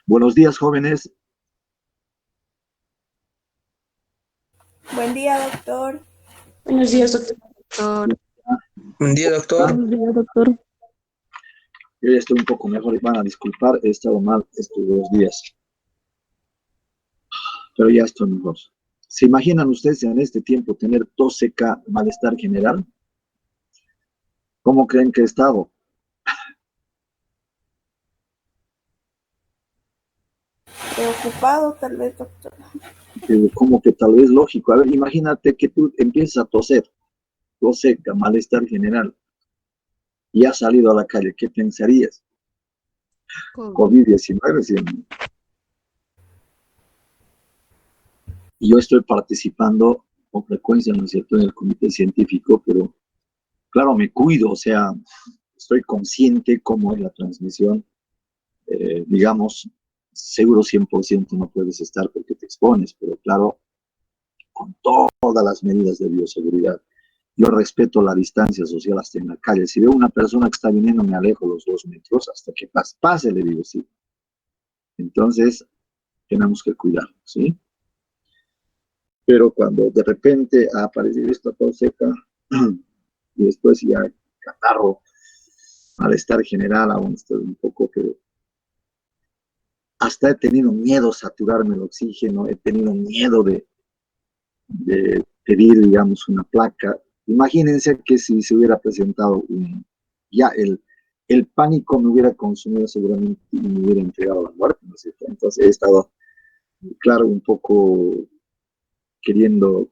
Buenos días, jóvenes. Buen día, doctor. Buenos días, doctor. Buen día, doctor. Buenos días, doctor. Yo ya estoy un poco mejor y van a disculpar, he estado mal estos 2 días, pero ya estoy mejor. ¿Se imaginan ustedes en este tiempo tener tos seca, malestar general? ¿Cómo creen que he estado? Preocupado, tal vez, doctor. Como que tal vez lógico. A ver, imagínate que tú empiezas a toser, tos seca, malestar general, y has salido a la calle, ¿qué pensarías? COVID-19, ¿sí? Y yo estoy participando con frecuencia, ¿no es cierto?, en el comité científico, pero claro, me cuido, o sea, estoy consciente cómo es la transmisión, digamos, seguro 100% no puedes estar porque te expones, pero claro, con todas las medidas de bioseguridad. Yo respeto la distancia social hasta en la calle. Si veo una persona que está viniendo, me alejo los 2 metros hasta que pase, le digo, sí. Entonces, tenemos que cuidarnos, ¿sí? Pero cuando de repente ha aparecido esta tos seca y después ya catarro, malestar general, aún estoy un poco, pero hasta he tenido miedo a saturarme el oxígeno, he tenido miedo de pedir, digamos, una placa. Imagínense que si se hubiera presentado ya el pánico me hubiera consumido seguramente y me hubiera entregado a la muerte, ¿no es cierto? Entonces he estado, claro, un poco queriendo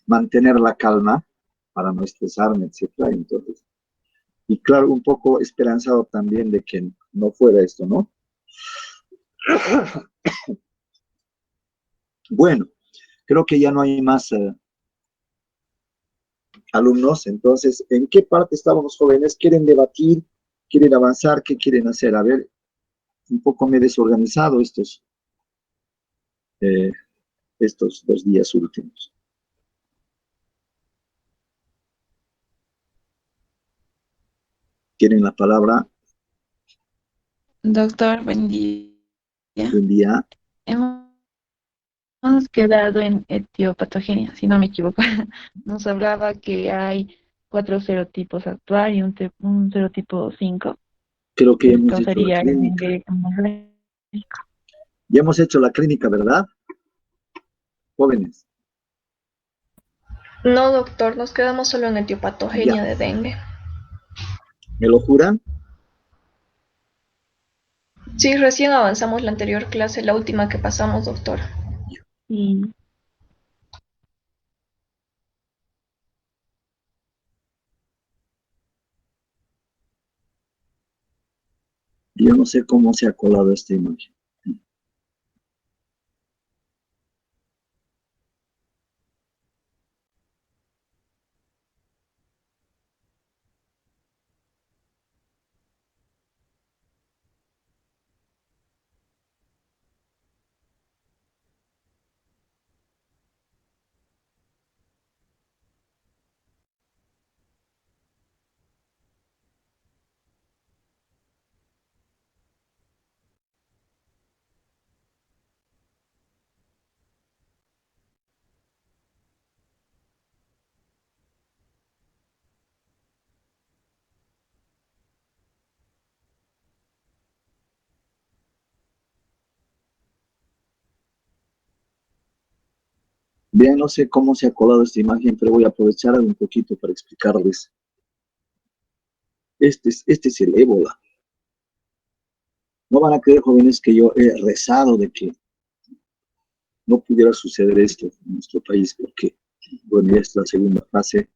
mantener la calma para no estresarme, etcétera. Entonces, y claro, un poco esperanzado también de que no fuera esto, ¿no? Bueno, creo que ya no hay más alumnos, entonces, ¿en qué parte estábamos, jóvenes? ¿Quieren debatir? ¿Quieren avanzar? ¿Qué quieren hacer? A ver, un poco me he desorganizado eh, estos 2 días últimos. ¿Tienen la palabra? Doctor, buen día. Buen día. Hemos quedado en etiopatogenia, si no me equivoco. Nos hablaba que hay 4 serotipos actuar y un serotipo 5 Creo que ya que hemos hecho la causaría el clínica. dengue hemorrágico. Ya hemos hecho la clínica, ¿verdad? Jóvenes. No, doctor, nos quedamos solo en Ya. etiopatogenia de dengue. ¿Me lo juran? Sí, recién avanzamos la anterior clase, la última que pasamos, doctor. Y Yo no sé cómo se ha colado esta imagen. Bien, no sé cómo se ha colado esta imagen, pero voy a aprovechar un poquito para explicarles. Este es el ébola. No van a creer, jóvenes, que yo he rezado de que no pudiera suceder esto en nuestro país, porque, bueno, ya es la segunda fase.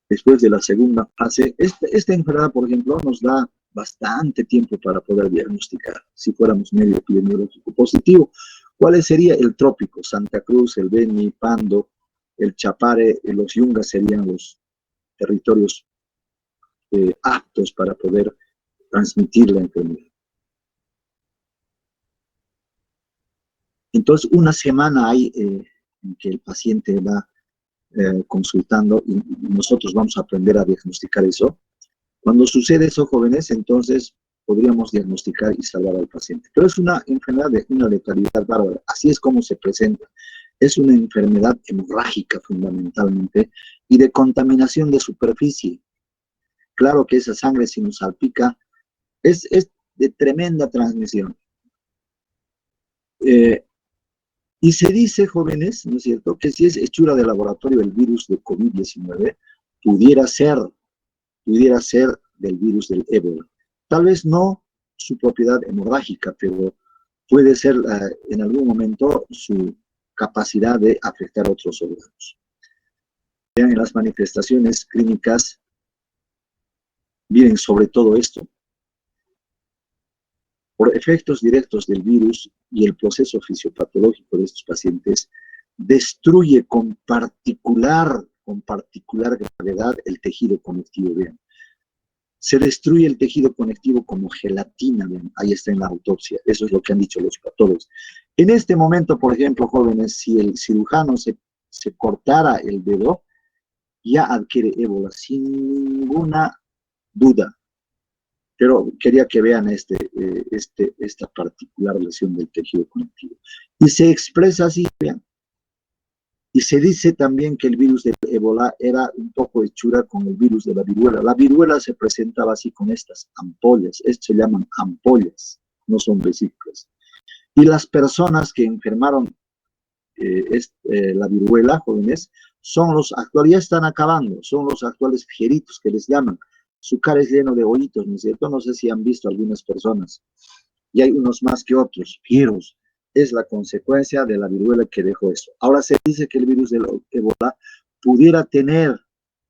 Después de la segunda fase, esta enfermedad, por ejemplo, nos da bastante tiempo para poder diagnosticar, si fuéramos medio epidemiológico positivo. ¿Cuál sería el trópico? Santa Cruz, el Beni, Pando, el Chapare, los Yungas serían los territorios aptos para poder transmitir la enfermedad. Entonces, una semana hay en que el paciente va consultando y nosotros vamos a aprender a diagnosticar eso. Cuando sucede eso, jóvenes, entonces podríamos diagnosticar y salvar al paciente. Pero es una enfermedad de una letalidad bárbara. Así es como se presenta. Es una enfermedad hemorrágica fundamentalmente y de contaminación de superficie. Claro que esa sangre, si nos salpica, es de tremenda transmisión. Y se dice, jóvenes, ¿no es cierto?, que si es hechura de laboratorio del virus de COVID-19, pudiera ser del virus del ébola. Tal vez no su propiedad hemorrágica, pero puede ser en algún momento su capacidad de afectar otros órganos. Vean, en las manifestaciones clínicas vienen sobre todo esto. Por efectos directos del virus y el proceso fisiopatológico de estos pacientes, destruye con particular gravedad el tejido conectivo. Vean, se destruye el tejido conectivo como gelatina. Vean, ahí está en la autopsia. Eso es lo que han dicho los patólogos. En este momento, por ejemplo, jóvenes, si el cirujano se cortara el dedo, ya adquiere ébola sin ninguna duda. Pero quería que vean esta particular lesión del tejido conectivo. Y se expresa así, vean. Y se dice también que el virus del ébola era un poco hechura con el virus de la viruela. La viruela se presentaba así con estas ampollas. Esto se llaman ampollas, no son vesículas. Y las personas que enfermaron la viruela, jóvenes, son los actuales, ya están acabando, son los actuales fieritos que les llaman. Su cara es lleno de hoyitos, ¿no es cierto? No sé si han visto algunas personas. Y hay unos más que otros, fieros. Es la consecuencia de la viruela que dejó eso. Ahora se dice que el virus del ébola pudiera tener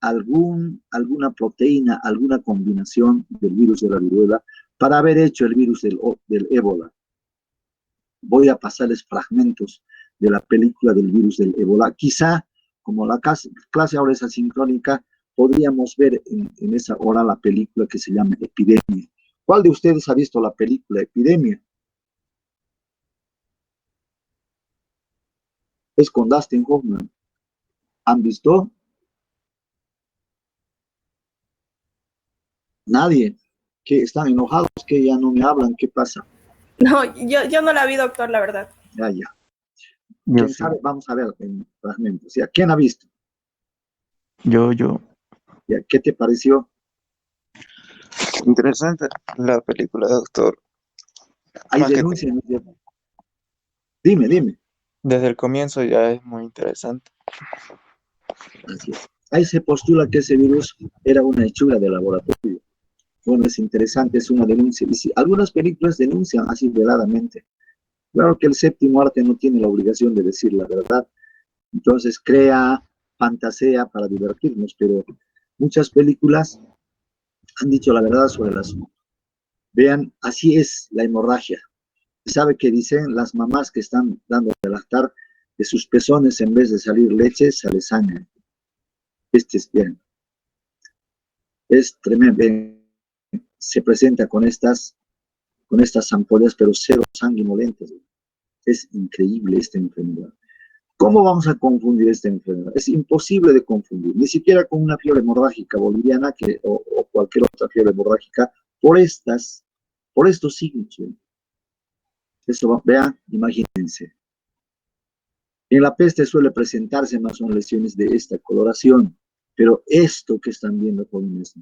alguna proteína, alguna combinación del virus de la viruela para haber hecho el virus del ébola. Voy a pasarles fragmentos de la película del virus del ébola. Quizá, como la clase ahora es asincrónica, podríamos ver en esa hora la película que se llama Epidemia. ¿Cuál de ustedes ha visto la película Epidemia? Es con Dustin Hoffman. ¿Han visto? Nadie. ¿Que están enojados? ¿Que ya no me hablan? ¿Qué pasa? No, yo no la vi, doctor, la verdad. Ya. ¿Quién sabe? Vamos a ver en fragmentos. ¿Ya? ¿Quién ha visto? Yo. ¿Ya? ¿Qué te pareció? Interesante la película, doctor. Hay denuncias. Dime. Desde el comienzo ya es muy interesante. Así es. Ahí se postula que ese virus era una hechura de laboratorio. Bueno, es interesante, es una denuncia. Y si algunas películas denuncian así veladamente. Claro que el séptimo arte no tiene la obligación de decir la verdad. Entonces crea, fantasea para divertirnos, pero muchas películas han dicho la verdad sobre el asunto. Vean, así es la hemorragia. ¿Sabe qué dicen las mamás que están dando de lactar? De sus pezones, en vez de salir leche, sale sangre. Es bien. Es tremendo. Se presenta con estas ampollas, pero cero sanguinolentas. Es increíble esta enfermedad. ¿Cómo vamos a confundir esta enfermedad? Es imposible de confundir, ni siquiera con una fiebre hemorrágica boliviana o cualquier otra fiebre hemorrágica, por estos signos. Eso, vean, imagínense. En la peste suele presentarse más son lesiones de esta coloración, pero esto que están viendo jóvenes,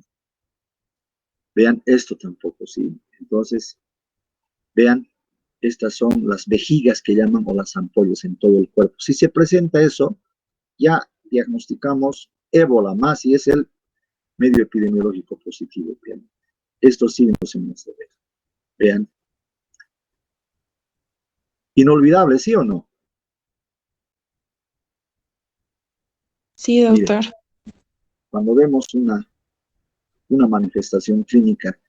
vean, esto tampoco, ¿sí? Entonces, vean, estas son las vejigas que llaman o las ampollas en todo el cuerpo. Si se presenta eso, ya diagnosticamos ébola más y es el medio epidemiológico positivo. Vean, estos signos en nuestra vida. Vean. Inolvidable, ¿sí o no? Sí, doctor. Miren, cuando vemos una manifestación clínica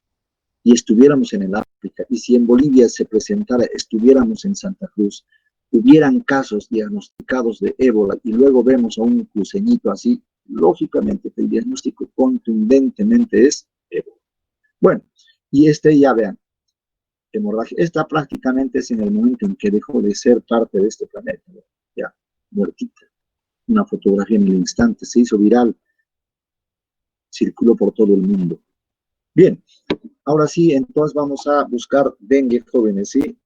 y estuviéramos en el África, y si en Bolivia se presentara, estuviéramos en Santa Cruz, hubieran casos diagnosticados de ébola y luego vemos a un cruceñito así, lógicamente el diagnóstico contundentemente es ébola. Bueno, y ya vean, hemorragia, esta prácticamente es en el momento en que dejó de ser parte de este planeta, ya, muertita. Una fotografía en el instante, se hizo viral, circuló por todo el mundo. Bien, ahora sí, entonces vamos a buscar dengue jóvenes, ¿sí?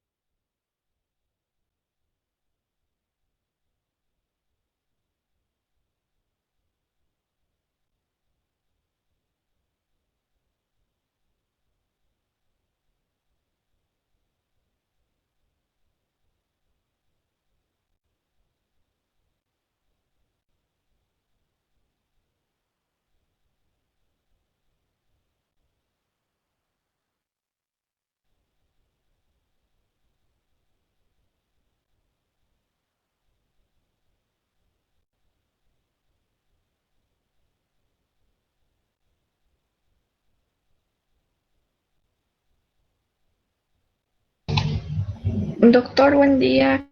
Doctor, buen día.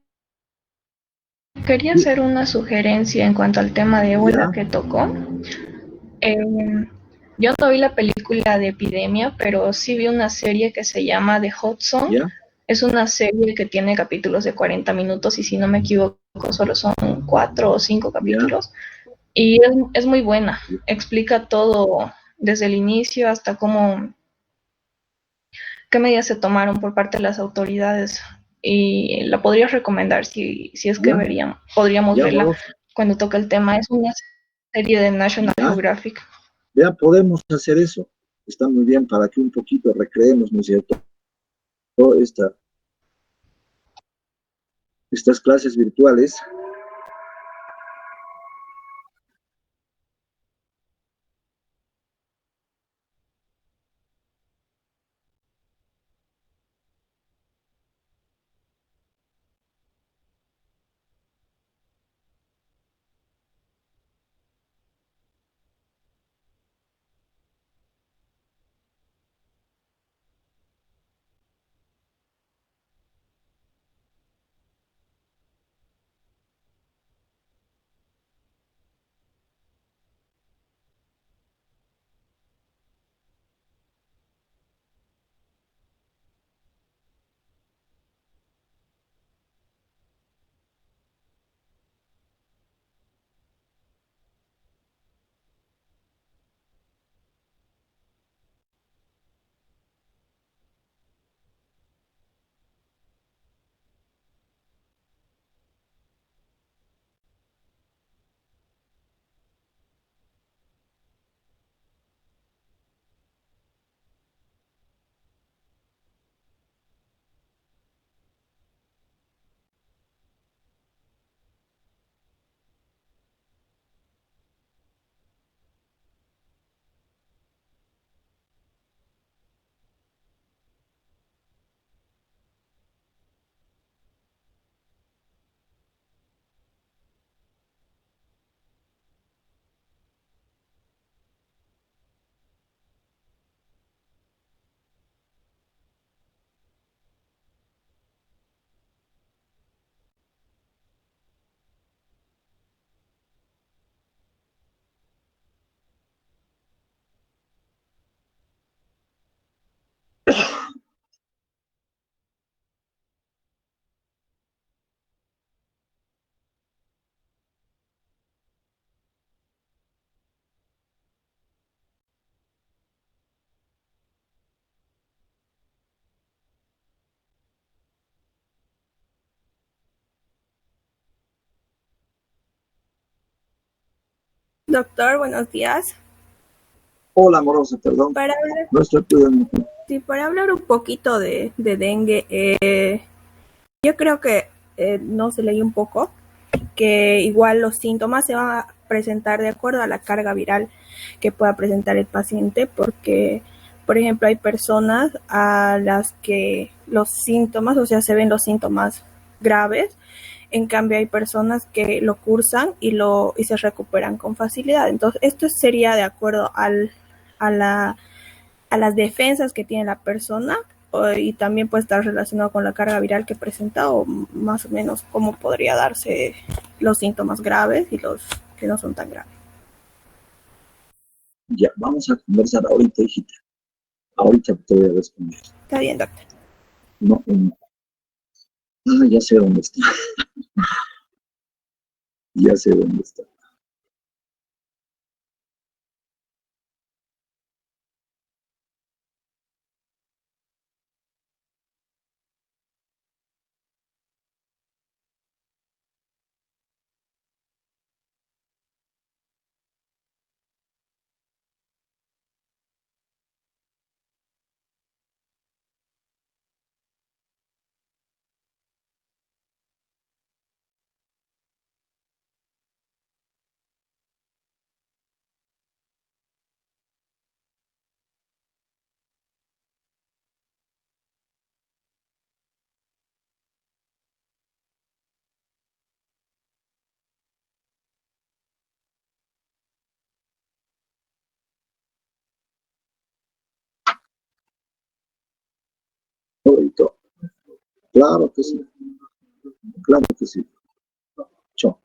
Quería Sí, hacer una sugerencia en cuanto al tema de ébola ya, que tocó. Eh, yo no vi la película de Epidemia, pero sí vi una serie que se llama The Hot Zone. ya, Es una serie que tiene capítulos de 40 minutos y si no me equivoco solo son 4 o 5 ya, capítulos. Y es muy buena. Explica todo desde el inicio hasta qué medidas se tomaron por parte de las autoridades. Y la podría recomendar si es que ya, podríamos ya, verla amoroso, cuando toque el tema. Es una serie de National ya, Geographic. ya podemos hacer eso. Está muy bien para que un poquito recreemos, ¿no es cierto? Toda estas clases virtuales. Doctor, buenos días. Hola, amorosa, perdón. Para hablar, No estoy pudiendo. sí, para hablar un poquito de dengue, yo creo que no se leí un poco, que igual los síntomas se van a presentar de acuerdo a la carga viral que pueda presentar el paciente, porque, por ejemplo, hay personas a las que los síntomas, o sea, se ven los síntomas graves. En cambio, hay personas que lo cursan y se recuperan con facilidad. Entonces, esto sería de acuerdo a, la, a las defensas que tiene la persona, y también puede estar relacionado con la carga viral que presenta, o más o menos cómo podría darse los síntomas graves y los que no son tan graves. Ya, vamos a conversar ahorita, hijita. Ahorita te voy a responder. Está bien, doctor. No, ya sé dónde está. Ya sé dónde está. Favorito. Claro que sí. Claro que sí. Chao.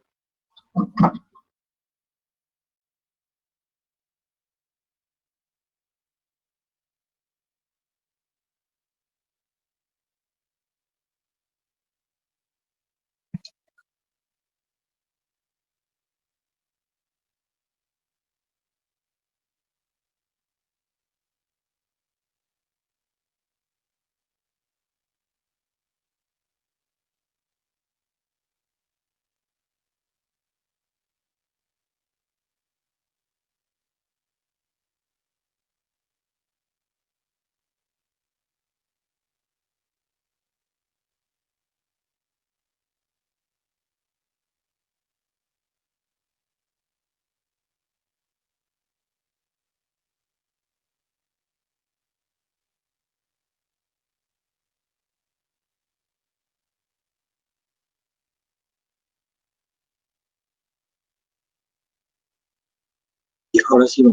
Y ahora sí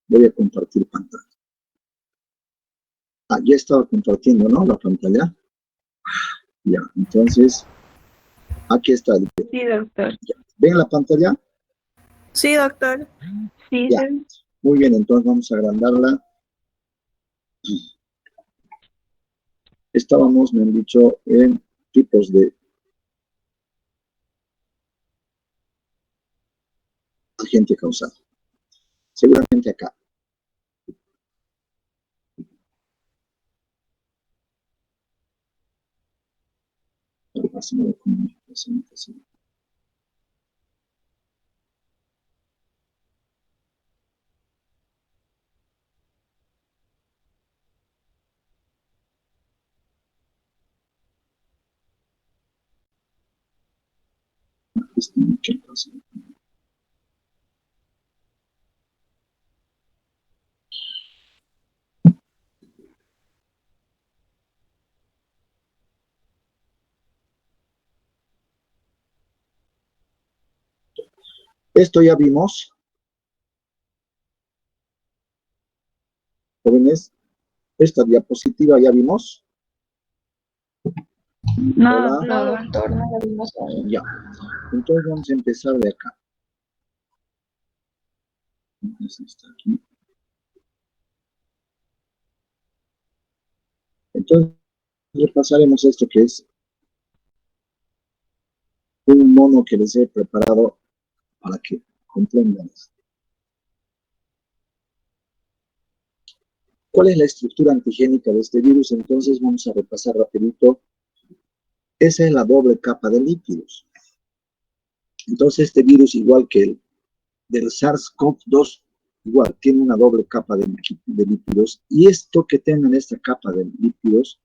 voy a compartir pantalla. Ah, ya estaba compartiendo, ¿no? La pantalla. Ya, entonces, aquí está. Sí, doctor. Ya. ¿Ven la pantalla? Sí, doctor. Sí, Ya. Muy bien, entonces vamos a agrandarla. Estábamos, me han dicho, en tipos de agente causal. Seguramente acá. Esto ya vimos, jóvenes. Esta diapositiva ya vimos. No, Hola. No, doctor. doctor, no lo vimos aún. Ya. Entonces vamos a empezar de acá. Está aquí. Entonces repasaremos esto que es un mono que les he preparado para que comprendan. ¿Cuál es la estructura antigénica de este virus? Entonces vamos a repasar rapidito. Esa es la doble capa de lípidos. Entonces este virus, igual que el del SARS-CoV-2, igual tiene una doble capa de lípidos. Y esto que tengan esta capa de lípidos,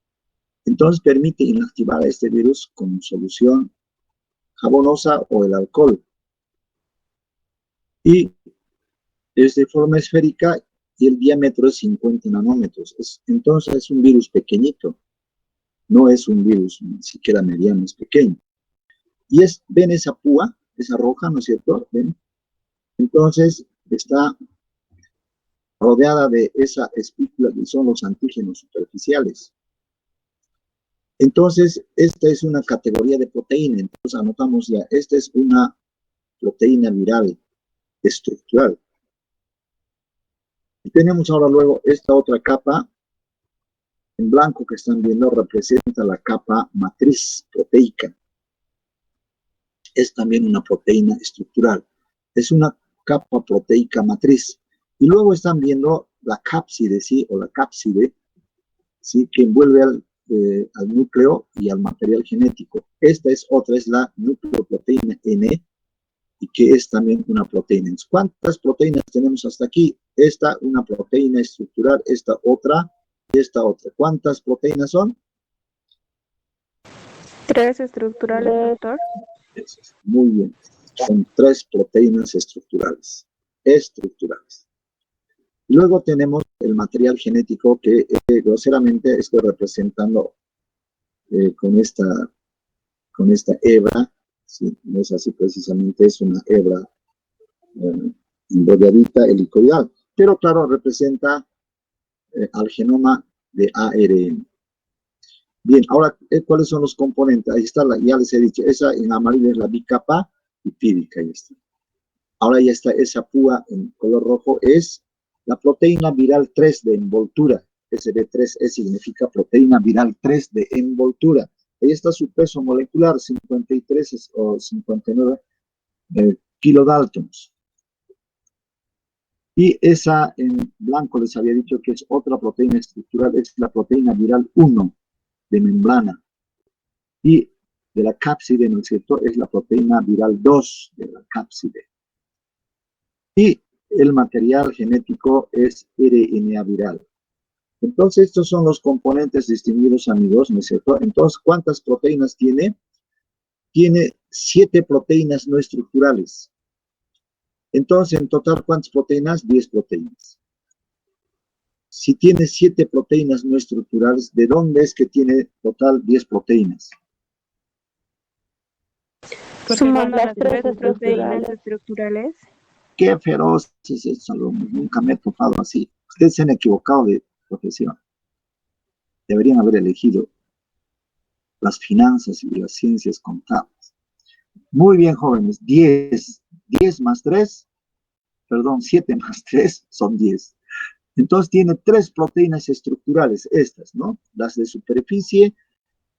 entonces permite inactivar a este virus con solución jabonosa o el alcohol. Y es de forma esférica y el diámetro es 50 nanómetros. Entonces es un virus pequeñito. No es un virus ni siquiera mediano, es pequeño. Y ven esa púa, esa roja, ¿no es cierto? ¿Ven? Entonces está rodeada de esa espícula que son los antígenos superficiales. Entonces, esta es una categoría de proteína. Entonces anotamos ya, esta es una proteína viral estructural. Y tenemos ahora luego esta otra capa en blanco que están viendo, representa la capa matriz proteica. Es también una proteína estructural. Es una capa proteica matriz. Y luego están viendo la cápside, ¿sí? O la cápside, ¿sí? Que envuelve al núcleo y al material genético. Esta es otra, es la nucleoproteína N, y que es también una proteína. ¿Cuántas proteínas tenemos hasta aquí? Esta, una proteína estructural, esta otra, y esta otra. ¿Cuántas proteínas son? 3 estructurales, doctor. Muy bien. Son 3 proteínas estructurales. Estructurales. Luego tenemos el material genético que groseramente estoy representando con esta hebra. Sí, no es así precisamente, es una hebra enrolladita helicoidal. Pero claro, representa al genoma de ARN. Bien, ahora, ¿cuáles son los componentes? Ahí está, ya les he dicho, esa en amarillo es la bicapa lipídica, ahí está. Ahora ya está, esa púa en color rojo es la proteína viral 3 de envoltura. SB3E significa proteína viral 3 de envoltura. Ahí está su peso molecular, 53 o 59 kilodaltons. Y esa en blanco les había dicho que es otra proteína estructural, es la proteína viral 1 de membrana. Y de la cápside, ¿no es cierto?, es la proteína viral 2 de la cápside. Y el material genético es RNA viral. Entonces, estos son los componentes distinguidos, amigos, ¿no es cierto? Entonces, ¿cuántas proteínas tiene? Tiene 7 proteínas no estructurales. Entonces, en total, ¿cuántas proteínas? 10 proteínas. Si tiene 7 proteínas no estructurales, ¿de dónde es que tiene total 10 proteínas? Sumando las tres proteínas estructurales. Qué feroz es eso, nunca me he topado así. Ustedes se han equivocado de profesión. Deberían haber elegido las finanzas y las ciencias contables. Muy bien, jóvenes, 10 más 3, perdón, 7 más 3 son 10. Entonces tiene 3 proteínas estructurales, estas, ¿no? Las de superficie,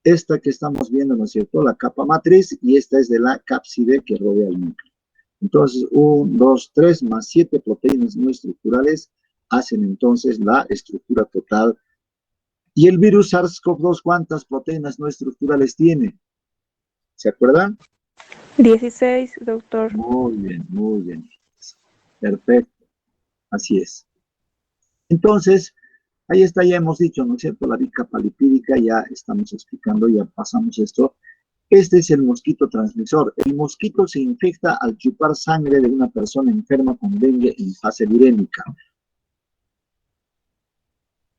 esta que estamos viendo, ¿no es cierto?, la capa matriz, y esta es de la cápside que rodea el núcleo. Entonces, 1, 2, 3 más 7 proteínas no estructurales hacen entonces la estructura total. ¿Y el virus SARS-CoV-2 cuántas proteínas no estructurales tiene? ¿Se acuerdan? 16, doctor. Muy bien, muy bien. Perfecto. Así es. Entonces, ahí está, ya hemos dicho, ¿no es cierto? La bicapa lipídica, ya estamos explicando, ya pasamos esto. Este es el mosquito transmisor. El mosquito se infecta al chupar sangre de una persona enferma con dengue en fase virémica.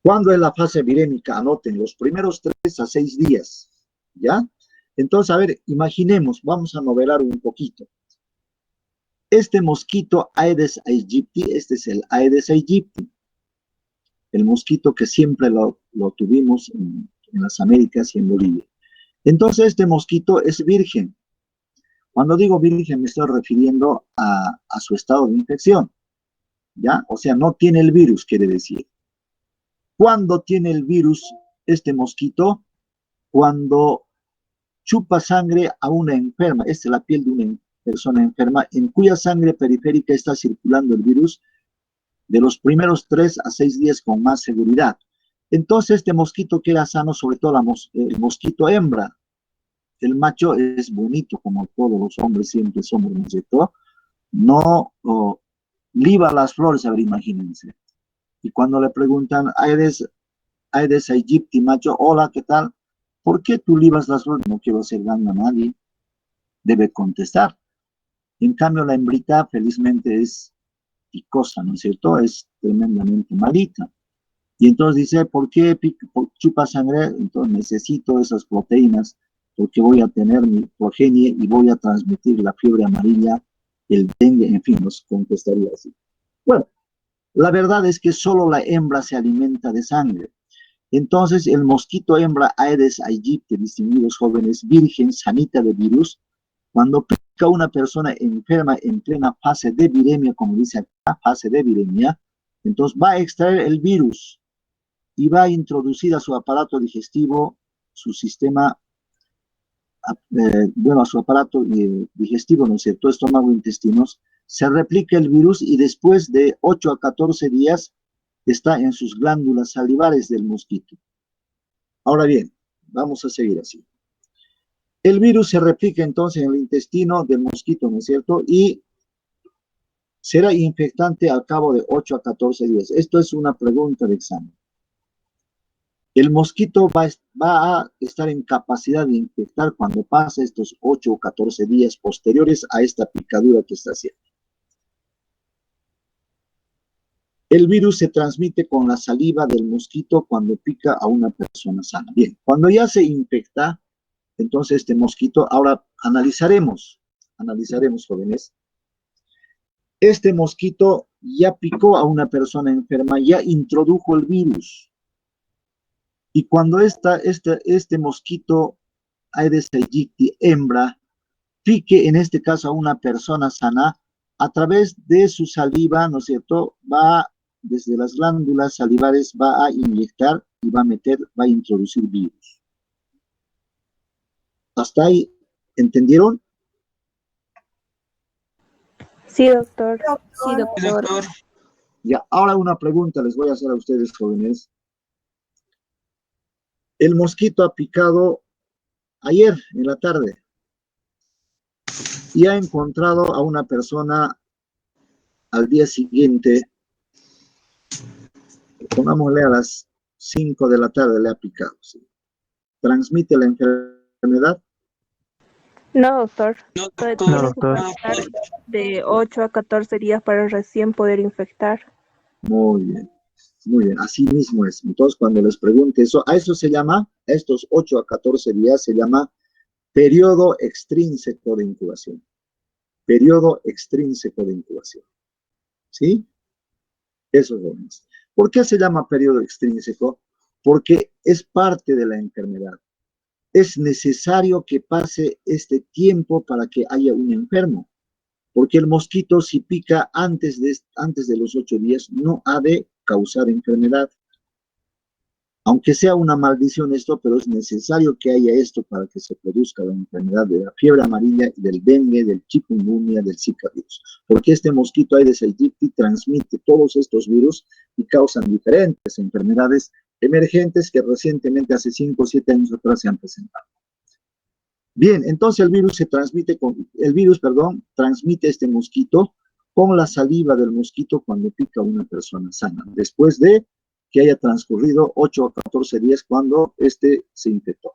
¿Cuándo es la fase virémica? Anoten, los primeros 3 a 6 días, ¿ya? Entonces, a ver, imaginemos, vamos a novelar un poquito. Este mosquito Aedes aegypti, este es el Aedes aegypti, el mosquito que siempre lo tuvimos en las Américas y en Bolivia. Entonces, este mosquito es virgen. Cuando digo virgen, me estoy refiriendo a su estado de infección, ¿ya? O sea, no tiene el virus, quiere decir. ¿Cuándo tiene el virus este mosquito? Cuando chupa sangre a una enferma. Esta es la piel de una persona enferma en cuya sangre periférica está circulando el virus de los primeros 3 a 6 días con más seguridad. Entonces, este mosquito queda sano, sobre todo el mosquito hembra. El macho es bonito, como todos los hombres siempre somos, ¿no es cierto? No liba las flores, a ver, imagínense. Y cuando le preguntan, Aedes aegypti, macho, hola, ¿qué tal? ¿Por qué tú libas las flores? No quiero hacer daño a nadie. Debe contestar. En cambio, la hembrita, felizmente, es picosa, ¿no es cierto? Es tremendamente malita. Y entonces dice, ¿por qué chupa sangre? Entonces necesito esas proteínas porque voy a tener mi progenie y voy a transmitir la fiebre amarilla, el dengue, en fin, nos contestaría así. Bueno, la verdad es que solo la hembra se alimenta de sangre. Entonces, el mosquito hembra Aedes aegypti, distinguidos jóvenes, virgen, sanita de virus, cuando pica a una persona enferma en plena fase de viremia, como dice acá, fase de viremia, entonces va a extraer el virus y va a introducir a su aparato digestivo, su sistema, a su aparato digestivo, ¿no es cierto?, estómago, intestinos, se replica el virus y después de 8 a 14 días está en sus glándulas salivares del mosquito. Ahora bien, vamos a seguir así. El virus se replica entonces en el intestino del mosquito, ¿no es cierto?, y será infectante al cabo de 8 a 14 días. Esto es una pregunta de examen. El mosquito va a estar en capacidad de infectar cuando pasa estos 8 o 14 días posteriores a esta picadura que está haciendo. El virus se transmite con la saliva del mosquito cuando pica a una persona sana. Bien, cuando ya se infecta, entonces este mosquito, ahora analizaremos, jóvenes. Este mosquito ya picó a una persona enferma, ya introdujo el virus. Y cuando este mosquito Aedes aegypti hembra pique, en este caso a una persona sana, a través de su saliva, ¿no es cierto?, va desde las glándulas salivares, va a inyectar y va a introducir virus. ¿Hasta ahí entendieron? Sí, doctor. Sí, doctor. Ya, ahora una pregunta les voy a hacer a ustedes, jóvenes. El mosquito ha picado ayer en la tarde y ha encontrado a una persona al día siguiente, pongámosle a las 5 de la tarde, le ha picado. ¿Sí? ¿Transmite la enfermedad? No, doctor. No, Tiene No, que doctor. pasar de 8 a 14 días para recién poder infectar. Muy bien, muy bien, así mismo es. Entonces, cuando les pregunte eso, a eso se llama, a estos 8 a 14 días se llama periodo extrínseco de incubación. Periodo extrínseco de incubación. ¿Sí? Eso es lo mismo. ¿Por qué se llama periodo extrínseco? Porque es parte de la enfermedad. Es necesario que pase este tiempo para que haya un enfermo. Porque el mosquito, si pica antes de los 8 días, no ha de causar enfermedad. Aunque sea una maldición esto, pero es necesario que haya esto para que se produzca la enfermedad de la fiebre amarilla, del dengue, del chikungunya, del Zika virus. Porque este mosquito Aedes aegypti transmite todos estos virus y causan diferentes enfermedades emergentes que recientemente, hace 5 o 7 años atrás, se han presentado. Bien, entonces transmite este mosquito con la saliva del mosquito cuando pica a una persona sana, después de que haya transcurrido 8 o 14 días cuando se infectó.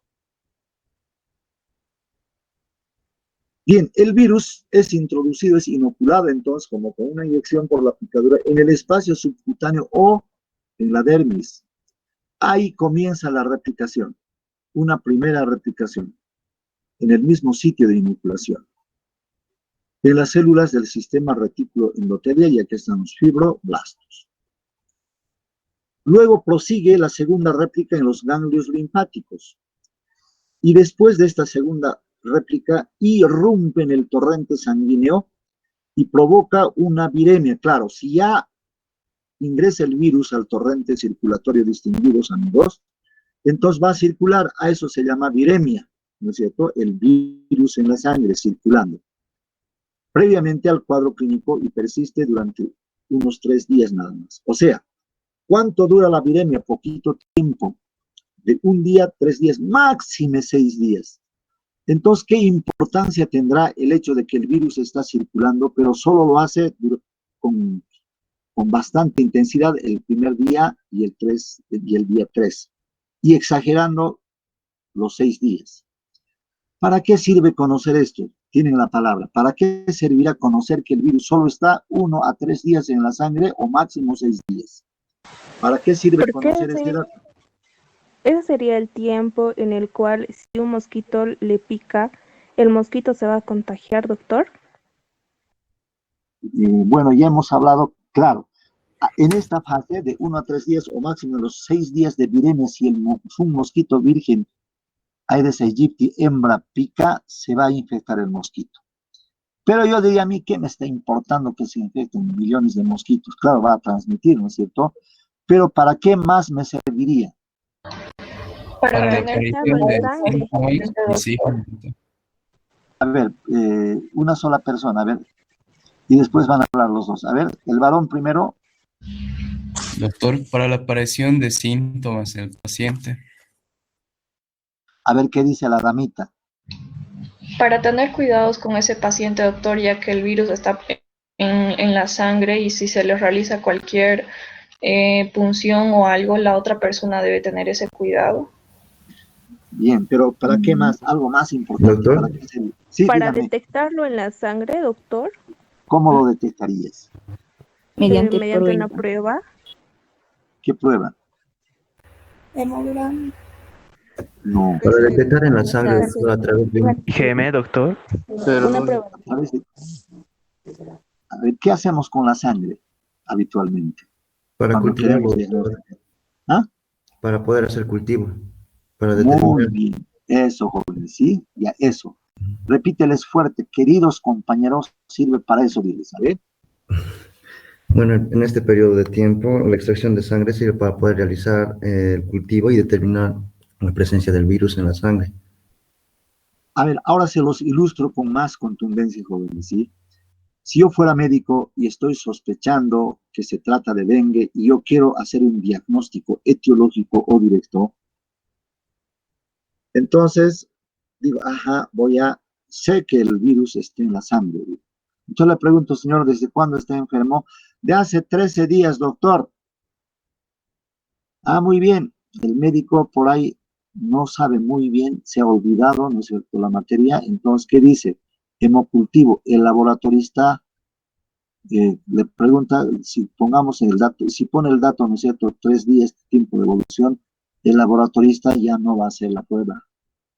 Bien, el virus es introducido, es inoculado entonces como con una inyección por la picadura en el espacio subcutáneo o en la dermis. Ahí comienza la replicación, una primera replicación, en el mismo sitio de inoculación, en las células del sistema retículo endotelial, y aquí están los fibroblastos. Luego prosigue la segunda réplica en los ganglios linfáticos. Y después de esta segunda réplica, irrumpe en el torrente sanguíneo y provoca una viremia. Claro, si ya ingresa el virus al torrente circulatorio distinguido, amigos, entonces va a circular, a eso se llama viremia, ¿no es cierto? El virus en la sangre circulando. Previamente al cuadro clínico y persiste durante unos 3 días nada más. O sea, ¿cuánto dura la viremia? Poquito tiempo. De 1 día, 3 días, máxime 6 días. Entonces, ¿qué importancia tendrá el hecho de que el virus está circulando, pero solo lo hace con bastante intensidad el primer día y el día 3, y exagerando los 6 días? ¿Para qué sirve conocer esto? Tienen la palabra. ¿Para qué servirá conocer que el virus solo está 1 a 3 días en la sangre o máximo 6 días? ¿Para qué sirve conocer este dato? Ese sería el tiempo en el cual, si un mosquito le pica, el mosquito se va a contagiar, doctor. Bueno, ya hemos hablado, claro, en esta fase de 1 a 3 días o máximo los 6 días de viremia, si un mosquito virgen Aedes aegypti hembra pica, se va a infectar el mosquito. Pero yo diría a mí, ¿qué me está importando que se infecten millones de mosquitos? Claro, va a transmitir, ¿no es cierto? Pero ¿para qué más me serviría? Para Para tener detectarlo en sangre. Sí. A ver, una sola persona, a ver, y después van a hablar los dos. A ver, el varón primero. Doctor, para la aparición de síntomas en el paciente. A ver qué dice la damita. Para tener cuidados con ese paciente, doctor, ya que el virus está en la sangre y si se le realiza cualquier punción o algo, la otra persona debe tener ese cuidado. Bien, pero ¿para qué más? Algo más importante. Doctor. ¿Para qué sería? Sí, Para dígame, detectarlo en la sangre, doctor, ¿cómo lo detectarías? Mediante mediante una prueba. prueba. ¿Qué prueba? Hemograma. No. Para detectar en la sangre, doctor, a través de un... IgM, doctor. Una prueba. A ver, ¿qué hacemos con la sangre habitualmente? Para Cuando cultivar, queremos doctor. ¿Ah? para poder hacer cultivo, para Muy determinar. bien, eso, jóvenes, ¿sí? Ya, eso. Repíteles fuerte, queridos compañeros, sirve para eso, diles, a ver. Bueno, en este periodo de tiempo, la extracción de sangre sirve para poder realizar el cultivo y determinar la presencia del virus en la sangre. A ver, ahora se los ilustro con más contundencia, jóvenes, ¿sí? Si yo fuera médico y estoy sospechando que se trata de dengue y yo quiero hacer un diagnóstico etiológico o directo, entonces digo, ajá, sé que el virus está en la sangre. Entonces le pregunto, señor, ¿desde cuándo está enfermo? De hace 13 días, doctor. Ah, muy bien. El médico por ahí no sabe muy bien, se ha olvidado, ¿no es cierto?, la materia. Entonces, ¿qué dice? Hemocultivo. El laboratorista le pregunta, si pongamos el dato, si pone el dato, ¿no es cierto?, 3 días, tiempo de evolución, el laboratorista ya no va a hacer la prueba.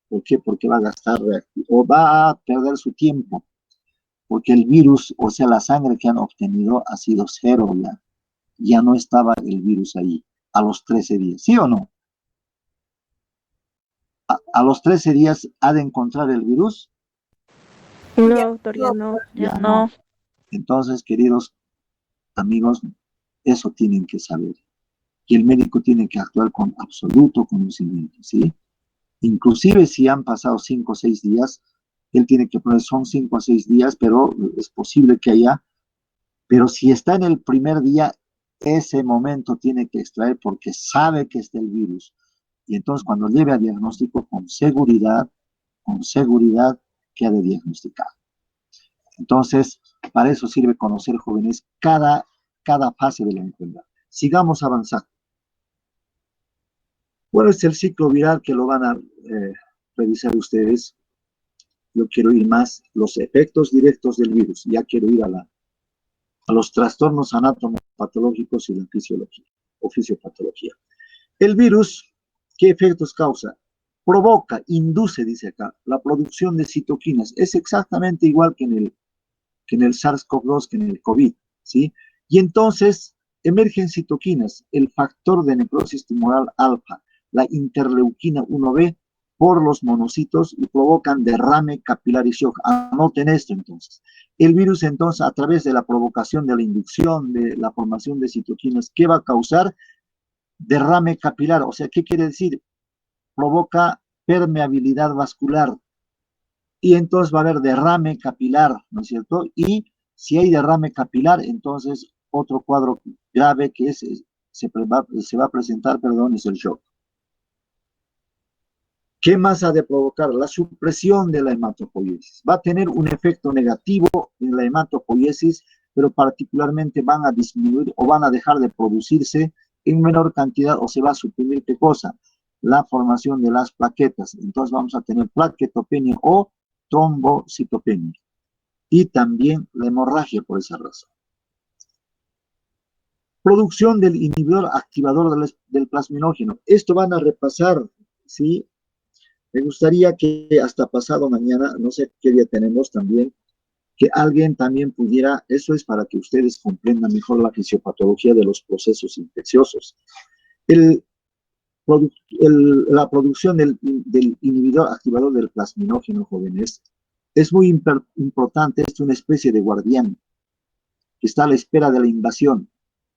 ¿Por qué? Porque va a gastar o va a perder su tiempo, porque el virus, o sea, la sangre que han obtenido ha sido cero ya. Ya no estaba el virus ahí a los 13 días, ¿sí o no? A los 13 días ha de encontrar el virus. No, doctor, ya no. Ya no. Entonces, queridos amigos, eso tienen que saber. Que el médico tiene que actuar con absoluto conocimiento, ¿sí? Inclusive si han pasado 5 o 6 días, él tiene que poner, son 5 o 6 días, pero es posible que haya, pero si está en el primer día, ese momento tiene que extraer porque sabe que está el virus. Y entonces cuando lleve a diagnóstico, con seguridad que ha de diagnosticar. Entonces, para eso sirve conocer, jóvenes, cada fase de la enfermedad. Sigamos avanzando. Bueno, es el ciclo viral que lo van a revisar ustedes. Yo quiero ir más los efectos directos del virus. Ya quiero ir a los trastornos anatomopatológicos y la fisiología o fisiopatología. El virus, ¿qué efectos causa? Provoca, induce, dice acá, la producción de citoquinas. Es exactamente igual que en el SARS-CoV-2, que en el COVID, ¿sí? Y entonces emergen citoquinas, el factor de necrosis tumoral alfa, la interleuquina 1B, por los monocitos y provocan derrame capilar y shock. Anoten esto entonces. El virus entonces, a través de la provocación de la inducción de la formación de citoquinas, ¿qué va a causar? Derrame capilar. O sea, ¿qué quiere decir? Provoca permeabilidad vascular. Y entonces va a haber derrame capilar, ¿no es cierto? Y si hay derrame capilar, entonces otro cuadro grave que se va a presentar, es el shock. ¿Qué más ha de provocar? La supresión de la hematopoiesis. Va a tener un efecto negativo en la hematopoiesis, pero particularmente van a disminuir o van a dejar de producirse en menor cantidad o se va a suprimir, ¿qué cosa? La formación de las plaquetas. Entonces vamos a tener plaquetopenia o trombocitopenia. Y también la hemorragia por esa razón. Producción del inhibidor activador del plasminógeno. Esto van a repasar, ¿sí? Me gustaría que hasta pasado mañana, no sé qué día tenemos también, que alguien también pudiera, eso es para que ustedes comprendan mejor la fisiopatología de los procesos infecciosos. La producción del inhibidor activador del plasminógeno, jóvenes, es muy importante, es una especie de guardián que está a la espera de la invasión.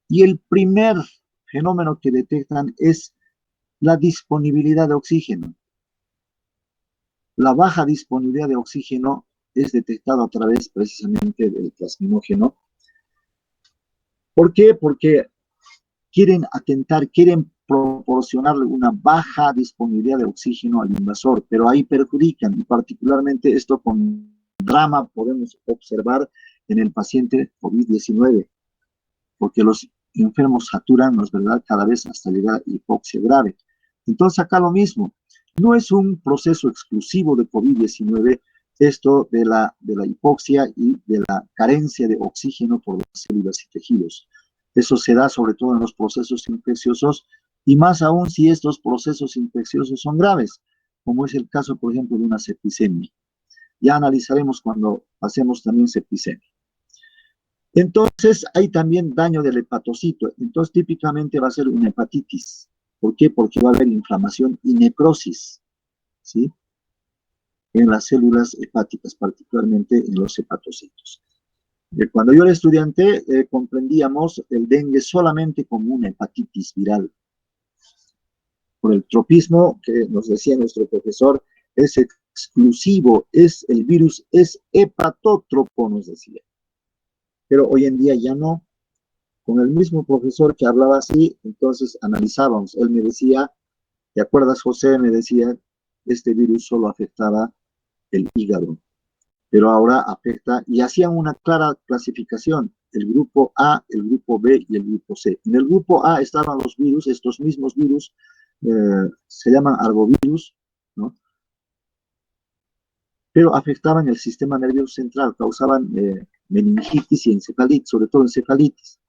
Y el primer fenómeno que detectan es la disponibilidad de oxígeno. La baja disponibilidad de oxígeno es detectada a través precisamente del plasminógeno. ¿Por qué? Porque quieren proporcionarle una baja disponibilidad de oxígeno al invasor, pero ahí perjudican, y particularmente esto con drama podemos observar en el paciente COVID-19, porque los enfermos saturan, ¿no es verdad?, cada vez hasta llegar a hipoxia grave. Entonces acá lo mismo. No es un proceso exclusivo de COVID-19 esto de la hipoxia y de la carencia de oxígeno por las células y tejidos. Eso se da sobre todo en los procesos infecciosos y más aún si estos procesos infecciosos son graves, como es el caso, por ejemplo, de una septicemia. Ya analizaremos cuando pasemos también septicemia. Entonces, hay también daño del hepatocito. Entonces, típicamente va a ser una hepatitis. ¿Por qué? Porque va a haber inflamación y necrosis, ¿sí? En las células hepáticas, particularmente en los hepatocitos. Cuando yo era estudiante, comprendíamos el dengue solamente como una hepatitis viral. Por el tropismo, que nos decía nuestro profesor, es exclusivo, el virus es hepatótropo, nos decía. Pero hoy en día ya no. Con el mismo profesor que hablaba así, entonces analizábamos. Él me decía, ¿te acuerdas, José? Me decía, este virus solo afectaba el hígado, pero ahora afecta, y hacían una clara clasificación, el grupo A, el grupo B y el grupo C. En el grupo A estaban los virus, estos mismos virus, se llaman arbovirus, ¿no? Pero afectaban el sistema nervioso central, causaban meningitis y encefalitis, sobre todo encefalitis.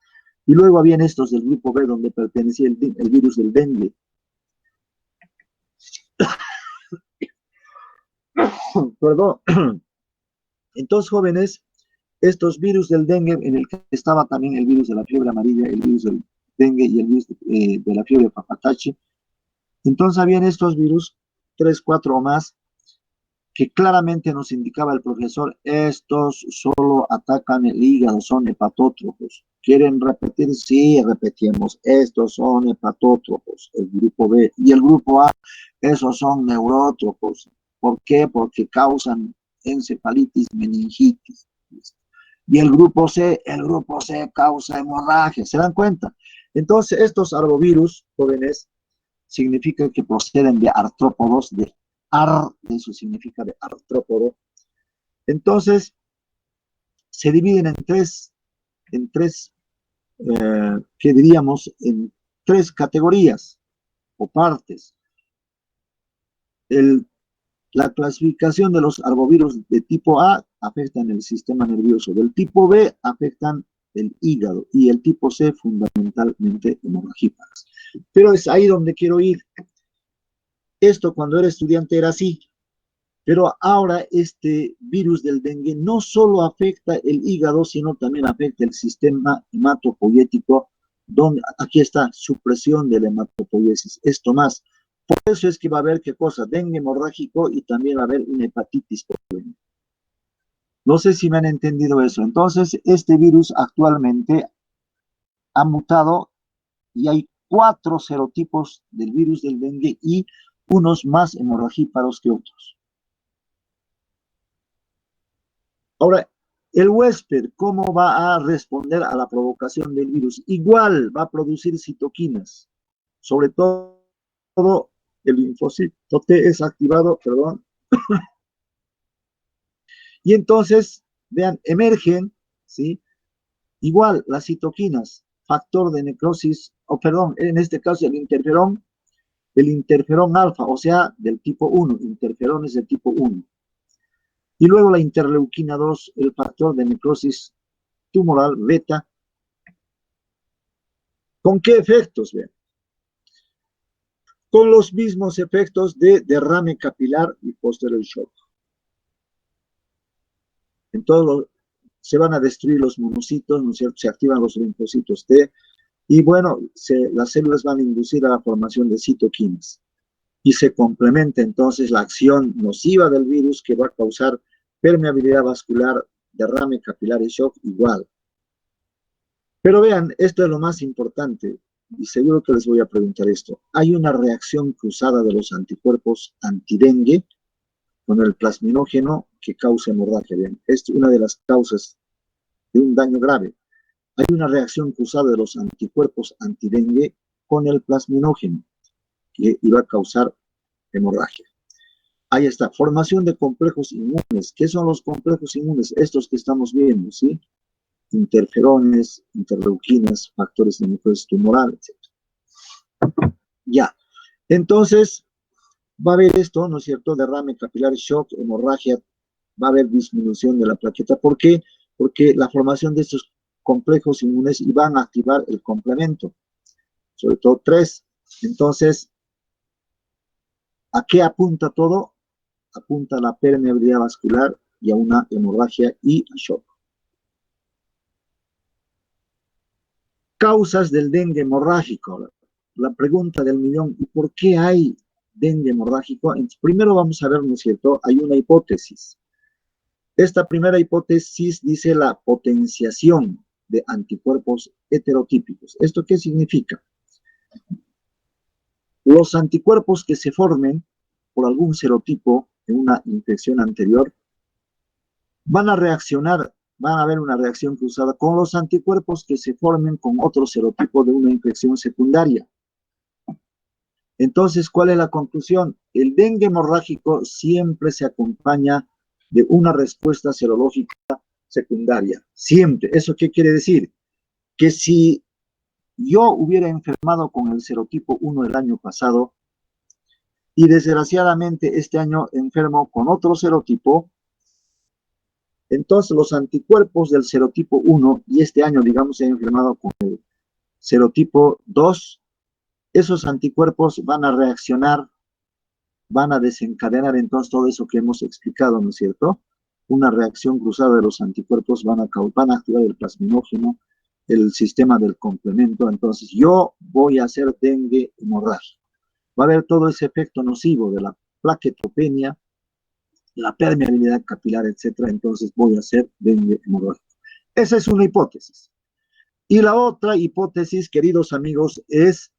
Y luego habían estos del grupo B, donde pertenecía el virus del dengue. Perdón. Entonces, jóvenes, estos virus del dengue, en el que estaba también el virus de la fiebre amarilla, el virus del dengue y el virus de la fiebre papatachi. Entonces, habían estos virus, 3, 4 o más, que claramente nos indicaba el profesor, estos solo atacan el hígado, son hepatótrofos. ¿Quieren repetir? Sí, repetimos, estos son hepatótrofos, el grupo B. Y el grupo A, esos son neurótrofos. ¿Por qué? Porque causan encefalitis, meningitis. Y el grupo C causa hemorragia. ¿Se dan cuenta? Entonces, estos arbovirus, jóvenes, significan que proceden de artrópodos, de eso significa de artrópodo. Entonces, se dividen ¿qué diríamos? En 3 categorías o partes. La clasificación de los arbovirus de tipo A afectan el sistema nervioso, del tipo B afectan el hígado y el tipo C fundamentalmente hemorragíparas. Pero es ahí donde quiero ir. Esto cuando era estudiante era así, pero ahora este virus del dengue no solo afecta el hígado, sino también afecta el sistema hematopoyético, donde aquí está supresión de la hematopoiesis. Esto más. Por eso es que va a haber, ¿qué cosa? Dengue hemorrágico y también va a haber una hepatitis por dengue. No sé si me han entendido eso. Entonces, este virus actualmente ha mutado y hay 4 serotipos del virus del dengue y unos más hemorragíparos que otros. Ahora, el huésped, ¿cómo va a responder a la provocación del virus? Igual va a producir citoquinas, sobre todo el linfocito T es activado, perdón. Y entonces, vean, emergen, ¿sí? Igual las citoquinas, factor de necrosis, en este caso el interferón alfa, o sea, del tipo 1, interferones del tipo 1. Y luego la interleuquina 2, el factor de necrosis tumoral beta. ¿Con qué efectos? Vean. Con los mismos efectos de derrame capilar y posterior shock. Entonces se van a destruir los monocitos, ¿no es cierto? Se activan los linfocitos T y bueno, las células van a inducir a la formación de citoquinas. Y se complementa entonces la acción nociva del virus que va a causar permeabilidad vascular, derrame capilar y shock igual. Pero vean, esto es lo más importante. Y seguro que les voy a preguntar esto. Hay una reacción cruzada de los anticuerpos antidengue con el plasminógeno que causa hemorragia. Bien, es una de las causas de un daño grave. Hay una reacción cruzada de los anticuerpos antidengue con el plasminógeno que iba a causar hemorragia. Ahí está, formación de complejos inmunes. ¿Qué son los complejos inmunes? Estos que estamos viendo, ¿sí? Interferones, interleuquinas, factores de necrosis tumoral, etc. Ya, entonces va a haber esto, ¿no es cierto? Derrame capilar, shock, hemorragia, va a haber disminución de la plaqueta. ¿Por qué? Porque la formación de estos complejos inmunes van a activar el complemento, sobre todo 3. Entonces, ¿a qué apunta todo? Apunta a la permeabilidad vascular y a una hemorragia y a shock. Causas del dengue hemorrágico. la pregunta del millón, ¿y por qué hay dengue hemorrágico? Entonces, primero vamos a ver, ¿no es cierto? Hay una hipótesis. Esta primera hipótesis dice la potenciación de anticuerpos heterotípicos. ¿Esto qué significa? Los anticuerpos que se formen por algún serotipo en una infección anterior van a reaccionar, van a haber una reacción cruzada con los anticuerpos que se formen con otro serotipo de una infección secundaria. Entonces, ¿cuál es la conclusión? El dengue hemorrágico siempre se acompaña de una respuesta serológica secundaria. Siempre. ¿Eso qué quiere decir? Que si yo hubiera enfermado con el serotipo 1 el año pasado y desgraciadamente este año enfermo con otro serotipo, entonces los anticuerpos del serotipo 1 y este año, digamos, he enfermado con el serotipo 2, esos anticuerpos van a reaccionar, van a desencadenar entonces todo eso que hemos explicado, ¿no es cierto? Una reacción cruzada de los anticuerpos van a activar el plasminógeno, el sistema del complemento. Entonces yo voy a hacer dengue hemorrágico. Va a haber todo ese efecto nocivo de la plaquetopenia, la permeabilidad capilar, etcétera. Entonces voy a hacer dengue hemorrágico. Esa es una hipótesis. Y la otra hipótesis, queridos amigos, es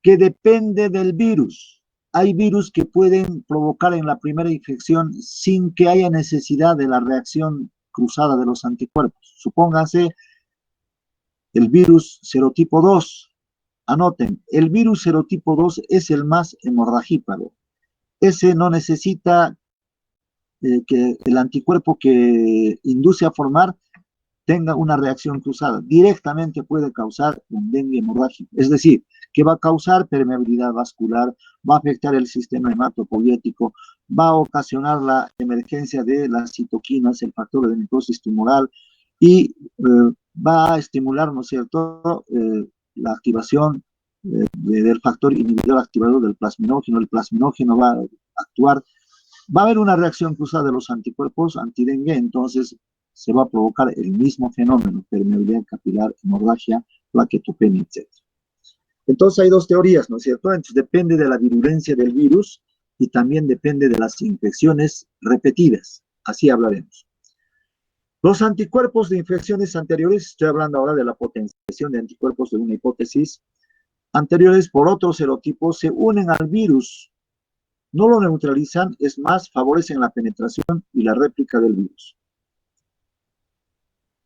que depende del virus. Hay virus que pueden provocar en la primera infección sin que haya necesidad de la reacción cruzada de los anticuerpos. Supóngase el virus serotipo 2. Anoten, el virus serotipo 2 es el más hemorragíparo. Ese no necesita que el anticuerpo que induce a formar tenga una reacción cruzada. Directamente puede causar un dengue hemorrágico. Es decir, que va a causar permeabilidad vascular, va a afectar el sistema hematopoyético, va a ocasionar la emergencia de las citoquinas, el factor de necrosis tumoral, y va a estimular, ¿no es cierto?, la activación del factor inhibidor activador del plasminógeno. El plasminógeno va a actuar, va a haber una reacción cruzada de los anticuerpos antidengue, entonces se va a provocar el mismo fenómeno, permeabilidad capilar, hemorragia, plaquetopenia, etc. Entonces hay dos teorías, ¿no es cierto? Entonces depende de la virulencia del virus y también depende de las infecciones repetidas. Así hablaremos. Los anticuerpos de infecciones anteriores, estoy hablando ahora de la potenciación de anticuerpos de una hipótesis, anteriores por otro serotipo, se unen al virus, no lo neutralizan, es más, favorecen la penetración y la réplica del virus.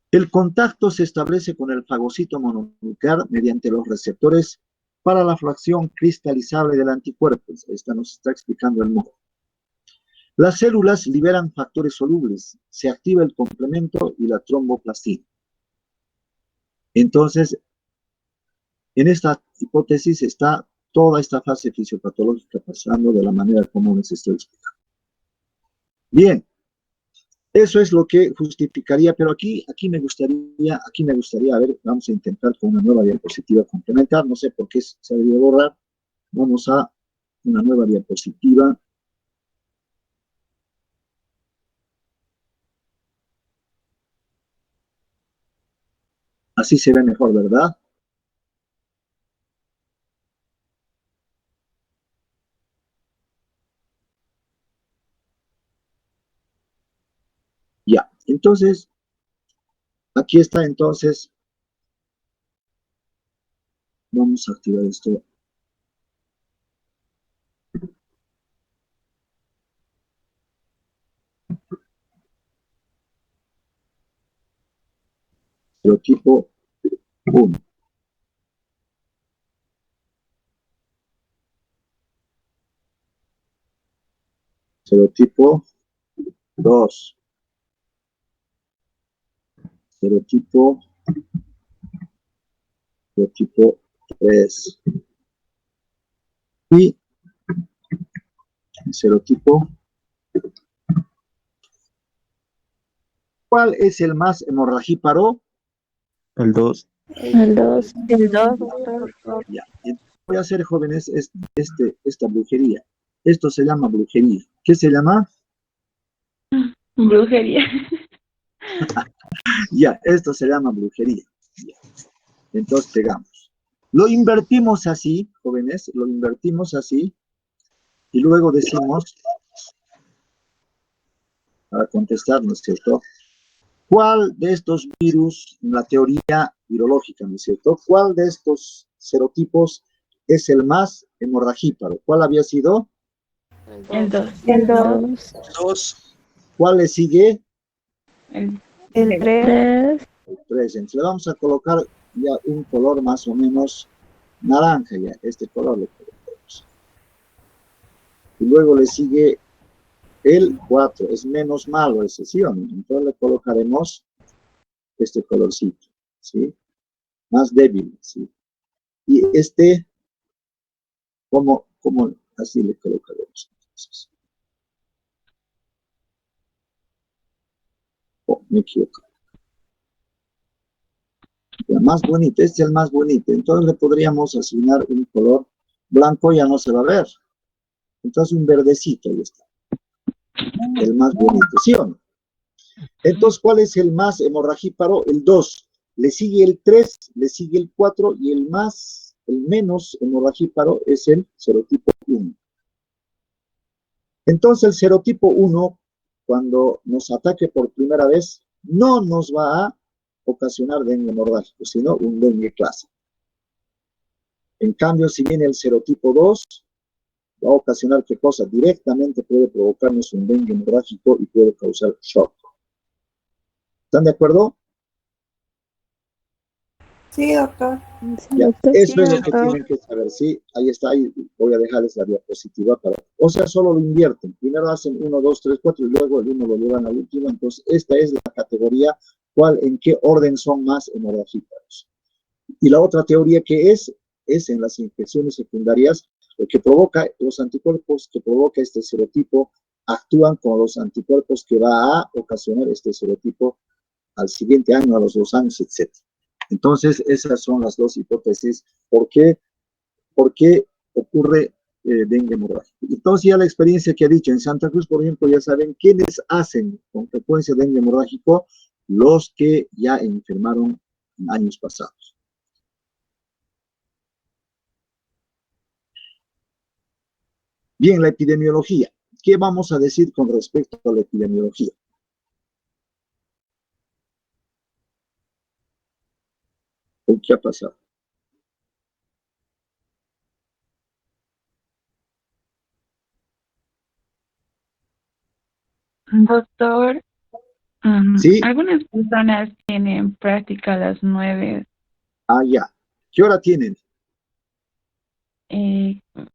El contacto se establece con el fagocito mononuclear mediante los receptores para la fracción cristalizable del anticuerpo. Esta nos está explicando el modo. Las células liberan factores solubles, se activa el complemento y la tromboplastina. Entonces, en esta hipótesis está toda esta fase fisiopatológica pasando de la manera como les estoy explicando. Bien. Eso es lo que justificaría, pero aquí me gustaría, a ver, vamos a intentar con una nueva diapositiva complementar, no sé por qué se ha debido borrar. Vamos a una nueva diapositiva. Así se ve mejor, ¿verdad? Ya, entonces, aquí está entonces, vamos a activar esto. Serotipo 1. Serotipo 2. Serotipo 3. Y serotipo. ¿Cuál es el más hemorragíparo? El 2. El 2. Ya. Voy a hacer, jóvenes, esta brujería. Esto se llama brujería. ¿Qué se llama? Brujería. Ya, esto se llama brujería. Ya. Entonces pegamos. Lo invertimos así, jóvenes, lo invertimos así, y luego decimos, para contestar, ¿no es cierto? ¿Cuál de estos virus, en la teoría virológica, ¿no es cierto? ¿Cuál de estos serotipos es el más hemorragíparo? ¿Cuál había sido? El 2. El 2. 2. ¿Cuál le sigue? El El 3. El 3. Entonces le vamos a colocar ya un color más o menos naranja ya. Este color le colocamos. Y luego le sigue el 4. Es menos malo ese, ¿sí o no? Entonces le colocaremos este colorcito, ¿sí? Más débil, ¿sí? Y este, como así le colocaremos. Entonces. Oh, me equivoco. El más bonito, este es el más bonito. Entonces le podríamos asignar un color blanco, ya no se va a ver. Entonces un verdecito, ahí está. El más bonito, ¿sí o no? Entonces, ¿cuál es el más hemorragíparo? El 2. Le sigue el 3, le sigue el 4 y el menos hemorragíparo es el serotipo 1. Entonces, el serotipo 1, cuando nos ataque por primera vez, no nos va a ocasionar dengue hemorrágico, sino un dengue clásico. En cambio, si viene el serotipo 2, va a ocasionar qué cosa, directamente puede provocarnos un dengue hemorrágico y puede causar shock. ¿Están de acuerdo? Sí, doctor. Ya, eso es lo que tienen que saber, ¿sí? Ahí está, ahí voy a dejarles la diapositiva para... O sea, solo lo invierten. Primero hacen 1, 2, 3, 4 y luego el 1 lo llevan al último. Entonces, esta es la categoría, en qué orden son más hemorragíparos. Y la otra teoría que es en las infecciones secundarias, lo que provoca los anticuerpos que provoca este serotipo actúan con los anticuerpos que va a ocasionar este serotipo al siguiente año, a los 2 años, etc. Entonces, esas son las dos hipótesis. ¿Por qué ocurre dengue hemorrágico? Entonces, ya la experiencia que ha dicho en Santa Cruz, por ejemplo, ya saben quiénes hacen con frecuencia dengue hemorrágico, los que ya enfermaron en años pasados. Bien, la epidemiología. ¿Qué vamos a decir con respecto a la epidemiología? ¿Qué ha pasado? Doctor, ¿Sí? algunas personas tienen práctica a las 9. Ah, ya. ¿Qué hora tienen?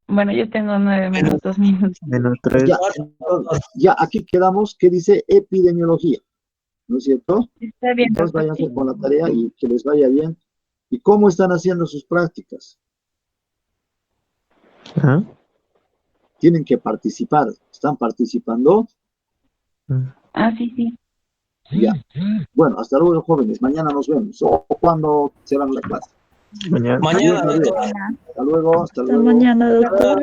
Bueno, yo tengo 9 menos 2 minutos. Menos 3. Ya, entonces, ya aquí quedamos que dice epidemiología, ¿no es cierto? Está bien, Entonces doctor. váyanse con la tarea y que les vaya bien. ¿Y cómo están haciendo sus prácticas? ¿Ah? Tienen que participar. ¿Están participando? Ah, sí, sí. Ya. Bueno, hasta luego, jóvenes. Mañana nos vemos. O cuando será la clase. Mañana. Mañana, doctor. Hasta luego, hasta luego. mañana, doctor.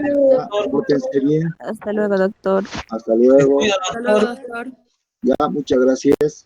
Pórtense bien. Hasta luego, doctor. Hasta luego. Cuida, Hasta luego, doctor. doctor. Ya, muchas gracias.